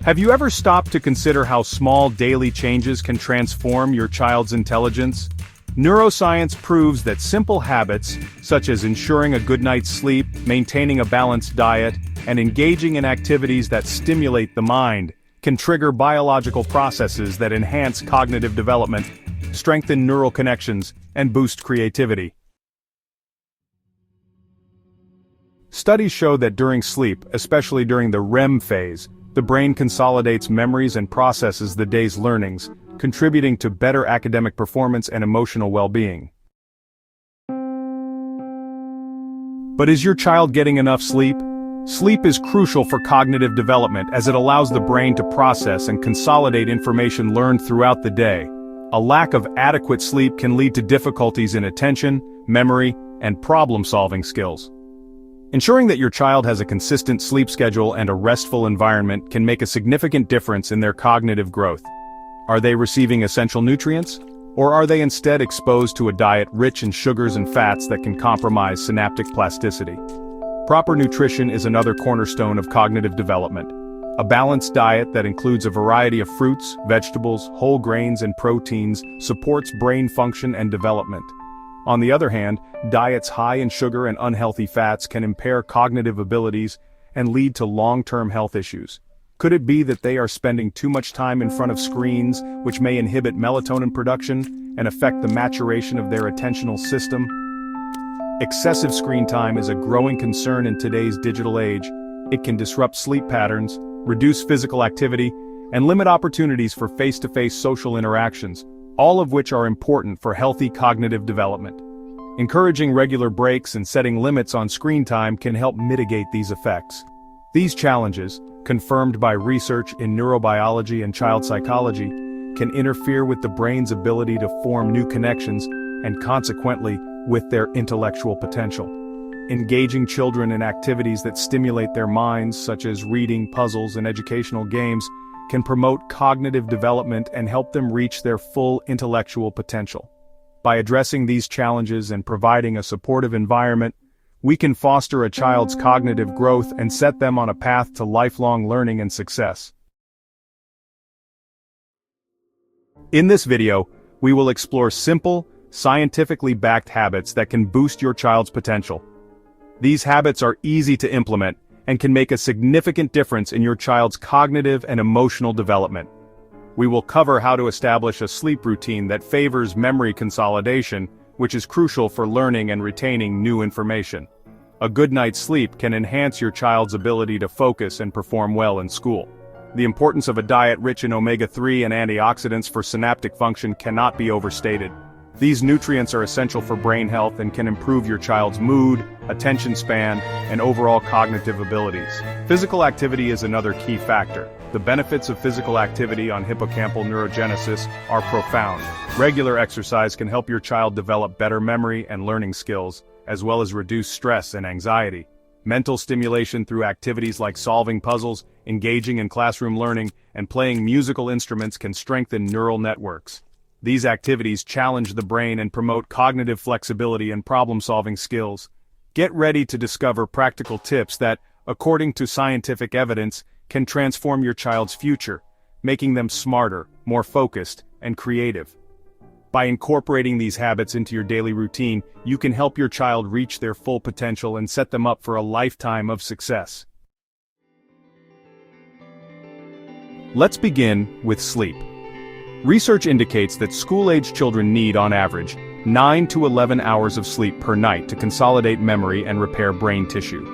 Have you ever stopped to consider how small daily changes can transform your child's intelligence? Neuroscience proves that simple habits, such as ensuring a good night's sleep, maintaining a balanced diet, and engaging in activities that stimulate the mind, can trigger biological processes that enhance cognitive development, strengthen neural connections, and boost creativity. Studies show that during sleep, especially during the REM phase, the brain consolidates memories and processes the day's learnings, contributing to better academic performance and emotional well-being. But is your child getting enough sleep? Sleep is crucial for cognitive development as it allows the brain to process and consolidate information learned throughout the day. A lack of adequate sleep can lead to difficulties in attention, memory, and problem-solving skills. Ensuring that your child has a consistent sleep schedule and a restful environment can make a significant difference in their cognitive growth. Are they receiving essential nutrients? Or are they instead exposed to a diet rich in sugars and fats that can compromise synaptic plasticity? Proper nutrition is another cornerstone of cognitive development. A balanced diet that includes a variety of fruits, vegetables, whole grains, and proteins supports brain function and development. On the other hand, diets high in sugar and unhealthy fats can impair cognitive abilities and lead to long-term health issues. Could it be that they are spending too much time in front of screens, which may inhibit melatonin production and affect the maturation of their attentional system? Excessive screen time is a growing concern in today's digital age. It can disrupt sleep patterns, reduce physical activity, and limit opportunities for face-to-face social interactions, all of which are important for healthy cognitive development. Encouraging regular breaks and setting limits on screen time can help mitigate these effects. These challenges, confirmed by research in neurobiology and child psychology, can interfere with the brain's ability to form new connections and consequently with their intellectual potential. Engaging children in activities that stimulate their minds, such as reading, puzzles, and educational games, can promote cognitive development and help them reach their full intellectual potential. By addressing these challenges and providing a supportive environment, we can foster a child's cognitive growth and set them on a path to lifelong learning and success. In this video, we will explore simple, scientifically backed habits that can boost your child's potential. These habits are easy to implement and can make a significant difference in your child's cognitive and emotional development. We will cover how to establish a sleep routine that favors memory consolidation, which is crucial for learning and retaining new information. A good night's sleep can enhance your child's ability to focus and perform well in school. The importance of a diet rich in omega-3 and antioxidants for synaptic function cannot be overstated. These nutrients are essential for brain health and can improve your child's mood, attention span, and overall cognitive abilities. Physical activity is another key factor. The benefits of physical activity on hippocampal neurogenesis are profound. Regular exercise can help your child develop better memory and learning skills, as well as reduce stress and anxiety. Mental stimulation through activities like solving puzzles, engaging in classroom learning, and playing musical instruments can strengthen neural networks. These activities challenge the brain and promote cognitive flexibility and problem-solving skills. Get ready to discover practical tips that, according to scientific evidence, can transform your child's future, making them smarter, more focused, and creative. By incorporating these habits into your daily routine, you can help your child reach their full potential and set them up for a lifetime of success. Let's begin with sleep. Research indicates that school-age children need, on average, 9 to 11 hours of sleep per night to consolidate memory and repair brain tissue.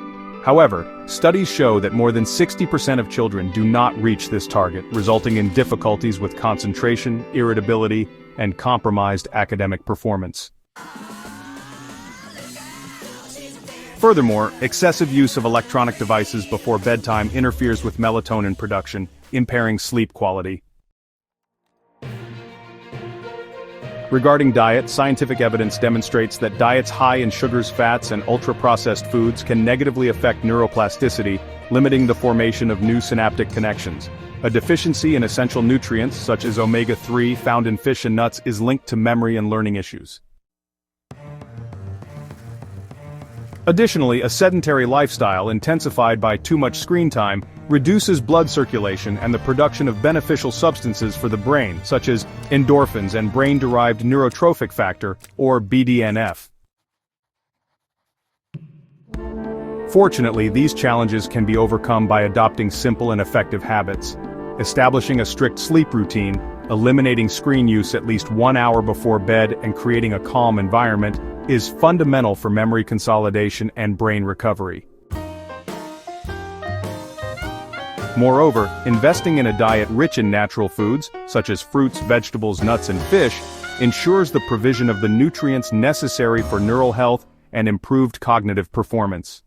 However, studies show that more than 60% of children do not reach this target, resulting in difficulties with concentration, irritability, and compromised academic performance. Furthermore, excessive use of electronic devices before bedtime interferes with melatonin production, impairing sleep quality. Regarding diet, scientific evidence demonstrates that diets high in sugars, fats, and ultra-processed foods can negatively affect neuroplasticity, limiting the formation of new synaptic connections. A deficiency in essential nutrients, such as omega-3 found in fish and nuts, is linked to memory and learning issues. Additionally, a sedentary lifestyle intensified by too much screen time reduces blood circulation and the production of beneficial substances for the brain, such as endorphins and brain-derived neurotrophic factor, or BDNF. Fortunately, these challenges can be overcome by adopting simple and effective habits. Establishing a strict sleep routine, eliminating screen use at least 1 hour before bed, and creating a calm environment is fundamental for memory consolidation and brain recovery. Moreover, investing in a diet rich in natural foods, such as fruits, vegetables, nuts, and fish, ensures the provision of the nutrients necessary for neural health and improved cognitive performance.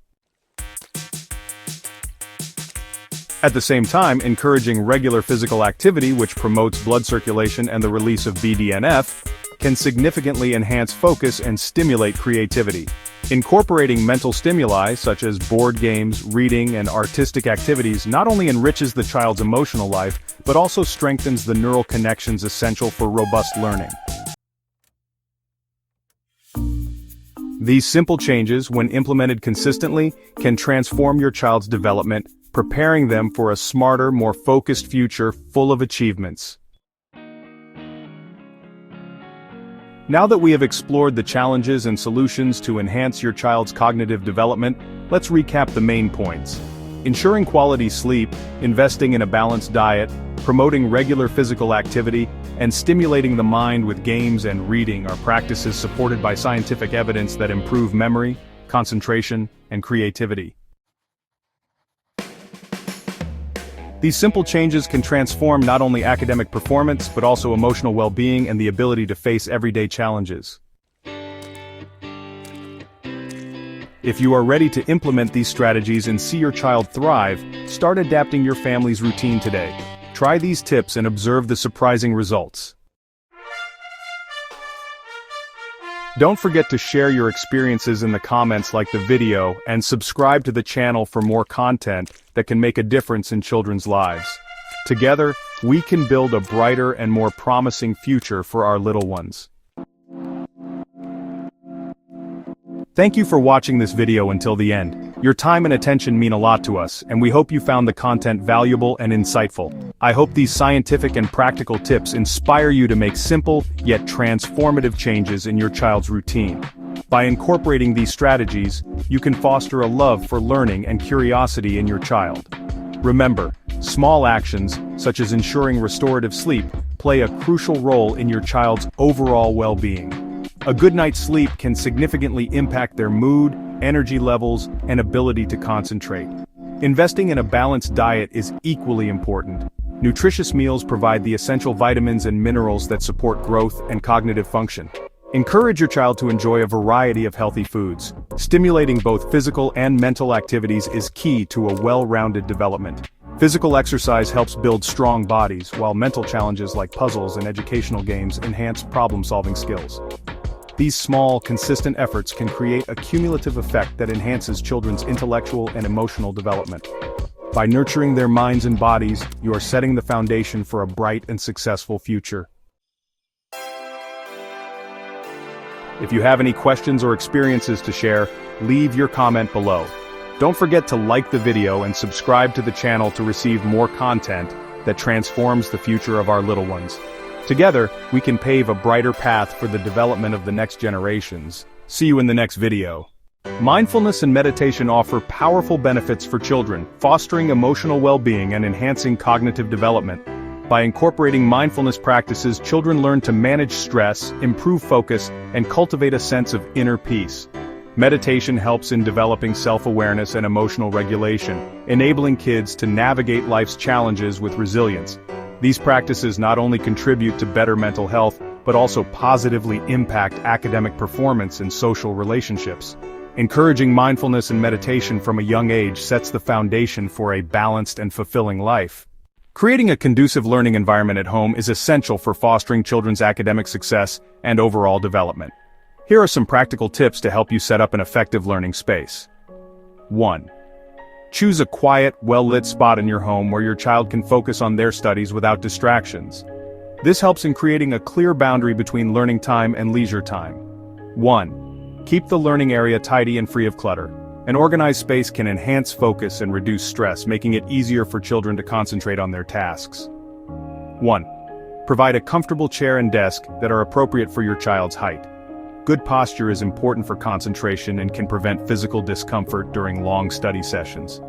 At the same time, encouraging regular physical activity which promotes blood circulation and the release of BDNF can significantly enhance focus and stimulate creativity. Incorporating mental stimuli such as board games, reading, and artistic activities not only enriches the child's emotional life, but also strengthens the neural connections essential for robust learning. These simple changes, when implemented consistently, can transform your child's development, preparing them for a smarter, more focused future full of achievements. Now that we have explored the challenges and solutions to enhance your child's cognitive development, let's recap the main points. Ensuring quality sleep, investing in a balanced diet, promoting regular physical activity, and stimulating the mind with games and reading are practices supported by scientific evidence that improve memory, concentration, and creativity. These simple changes can transform not only academic performance but also emotional well-being and the ability to face everyday challenges. If you are ready to implement these strategies and see your child thrive, start adapting your family's routine today. Try these tips and observe the surprising results. Don't forget to share your experiences in the comments, like the video, and subscribe to the channel for more content that can make a difference in children's lives. Together, we can build a brighter and more promising future for our little ones. Thank you for watching this video until the end. Your time and attention mean a lot to us, and we hope you found the content valuable and insightful. I hope these scientific and practical tips inspire you to make simple, yet transformative changes in your child's routine. By incorporating these strategies, you can foster a love for learning and curiosity in your child. Remember, small actions, such as ensuring restorative sleep, play a crucial role in your child's overall well-being. A good night's sleep can significantly impact their mood, energy levels, and ability to concentrate. Investing in a balanced diet is equally important. Nutritious meals provide the essential vitamins and minerals that support growth and cognitive function. Encourage your child to enjoy a variety of healthy foods. Stimulating both physical and mental activities is key to a well-rounded development. Physical exercise helps build strong bodies, while mental challenges like puzzles and educational games enhance problem-solving skills. These small, consistent efforts can create a cumulative effect that enhances children's intellectual and emotional development. By nurturing their minds and bodies, you are setting the foundation for a bright and successful future. If you have any questions or experiences to share, leave your comment below. Don't forget to like the video and subscribe to the channel to receive more content that transforms the future of our little ones. Together, we can pave a brighter path for the development of the next generations. See you in the next video. Mindfulness and meditation offer powerful benefits for children, fostering emotional well-being and enhancing cognitive development. By incorporating mindfulness practices, children learn to manage stress, improve focus, and cultivate a sense of inner peace. Meditation helps in developing self-awareness and emotional regulation, enabling kids to navigate life's challenges with resilience. These practices not only contribute to better mental health, but also positively impact academic performance and social relationships. Encouraging mindfulness and meditation from a young age sets the foundation for a balanced and fulfilling life. Creating a conducive learning environment at home is essential for fostering children's academic success and overall development. Here are some practical tips to help you set up an effective learning space. 1. Choose a quiet, well-lit spot in your home where your child can focus on their studies without distractions. This helps in creating a clear boundary between learning time and leisure time. 1. Keep the learning area tidy and free of clutter. An organized space can enhance focus and reduce stress, making it easier for children to concentrate on their tasks. 1. Provide a comfortable chair and desk that are appropriate for your child's height. Good posture is important for concentration and can prevent physical discomfort during long study sessions.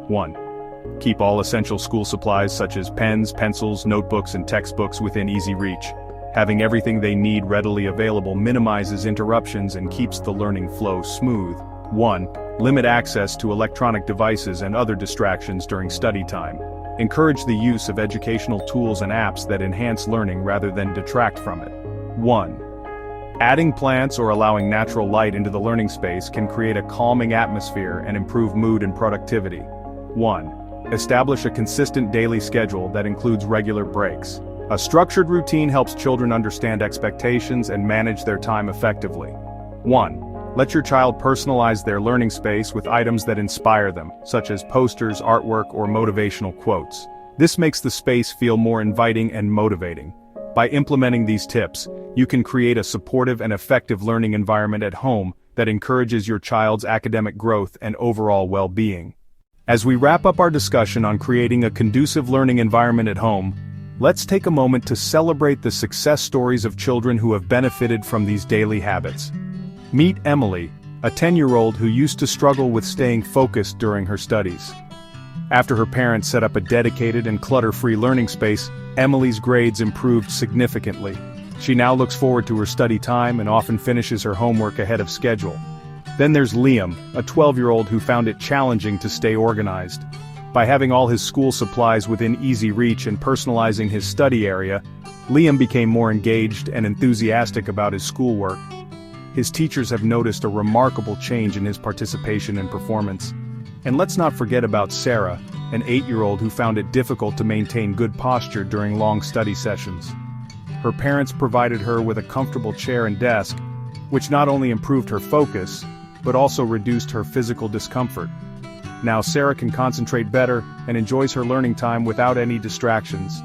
1. Keep all essential school supplies such as pens, pencils, notebooks, and textbooks within easy reach. Having everything they need readily available minimizes interruptions and keeps the learning flow smooth. 1. Limit access to electronic devices and other distractions during study time. Encourage the use of educational tools and apps that enhance learning rather than detract from it. 1. Adding plants or allowing natural light into the learning space can create a calming atmosphere and improve mood and productivity. 1. Establish a consistent daily schedule that includes regular breaks. A structured routine helps children understand expectations and manage their time effectively. 1. Let your child personalize their learning space with items that inspire them, such as posters, artwork, or motivational quotes. This makes the space feel more inviting and motivating. By implementing these tips, you can create a supportive and effective learning environment at home that encourages your child's academic growth and overall well-being. As we wrap up our discussion on creating a conducive learning environment at home, let's take a moment to celebrate the success stories of children who have benefited from these daily habits. Meet Emily, a 10-year-old who used to struggle with staying focused during her studies. After her parents set up a dedicated and clutter-free learning space, Emily's grades improved significantly. She now looks forward to her study time and often finishes her homework ahead of schedule. Then there's Liam, a 12-year-old who found it challenging to stay organized. By having all his school supplies within easy reach and personalizing his study area, Liam became more engaged and enthusiastic about his schoolwork. His teachers have noticed a remarkable change in his participation and performance. And let's not forget about Sarah, an 8-year-old who found it difficult to maintain good posture during long study sessions. Her parents provided her with a comfortable chair and desk, which not only improved her focus, but also reduced her physical discomfort. Now Sarah can concentrate better and enjoys her learning time without any distractions.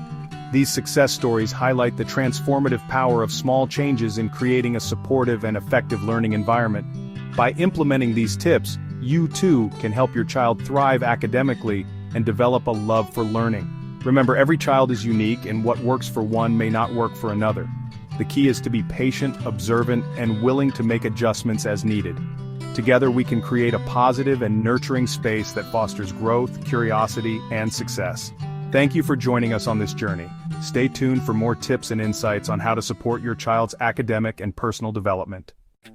These success stories highlight the transformative power of small changes in creating a supportive and effective learning environment. By implementing these tips, you too can help your child thrive academically and develop a love for learning. Remember, every child is unique, and what works for one may not work for another. The key is to be patient, observant, and willing to make adjustments as needed. Together we can create a positive and nurturing space that fosters growth, curiosity, and success. Thank you for joining us on this journey. Stay tuned for more tips and insights on how to support your child's academic and personal development.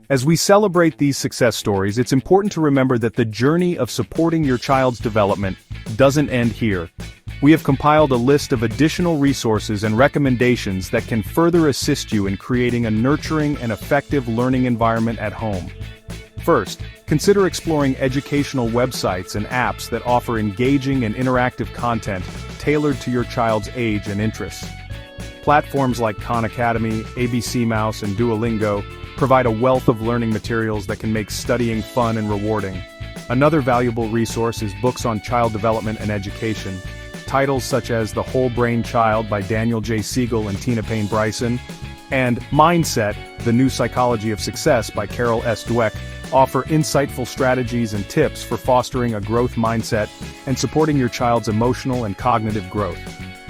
As we celebrate these success stories, it's important to remember that the journey of supporting your child's development doesn't end here. We have compiled a list of additional resources and recommendations that can further assist you in creating a nurturing and effective learning environment at home. First, consider exploring educational websites and apps that offer engaging and interactive content tailored to your child's age and interests. Platforms like Khan Academy, ABC Mouse, and Duolingo provide a wealth of learning materials that can make studying fun and rewarding. Another valuable resource is books on child development and education. Titles such as The Whole Brain Child by Daniel J. Siegel and Tina Payne Bryson, and Mindset, The New Psychology of Success by Carol S. Dweck offer insightful strategies and tips for fostering a growth mindset and supporting your child's emotional and cognitive growth.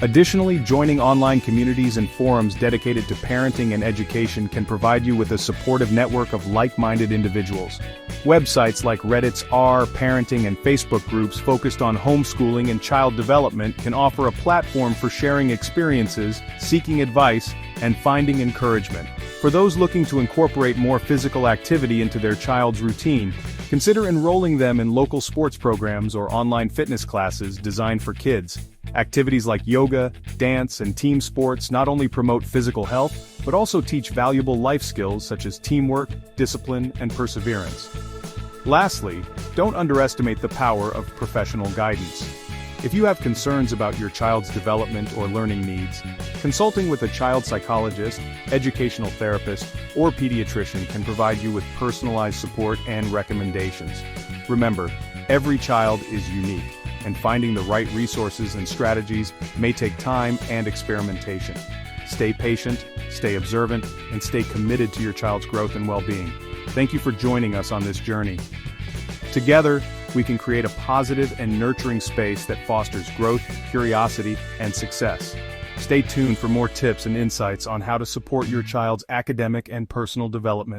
Additionally, joining online communities and forums dedicated to parenting and education can provide you with a supportive network of like-minded individuals. Websites like Reddit's R, Parenting, and Facebook groups focused on homeschooling and child development can offer a platform for sharing experiences, seeking advice, and finding encouragement. For those looking to incorporate more physical activity into their child's routine, consider enrolling them in local sports programs or online fitness classes designed for kids. Activities like yoga, dance, and team sports not only promote physical health, but also teach valuable life skills such as teamwork, discipline, and perseverance. Lastly, don't underestimate the power of professional guidance. If you have concerns about your child's development or learning needs, consulting with a child psychologist, educational therapist, or pediatrician can provide you with personalized support and recommendations. Remember, every child is unique, and finding the right resources and strategies may take time and experimentation. Stay patient, stay observant, and stay committed to your child's growth and well-being. Thank you for joining us on this journey. Together, we can create a positive and nurturing space that fosters growth, curiosity, and success. Stay tuned for more tips and insights on how to support your child's academic and personal development.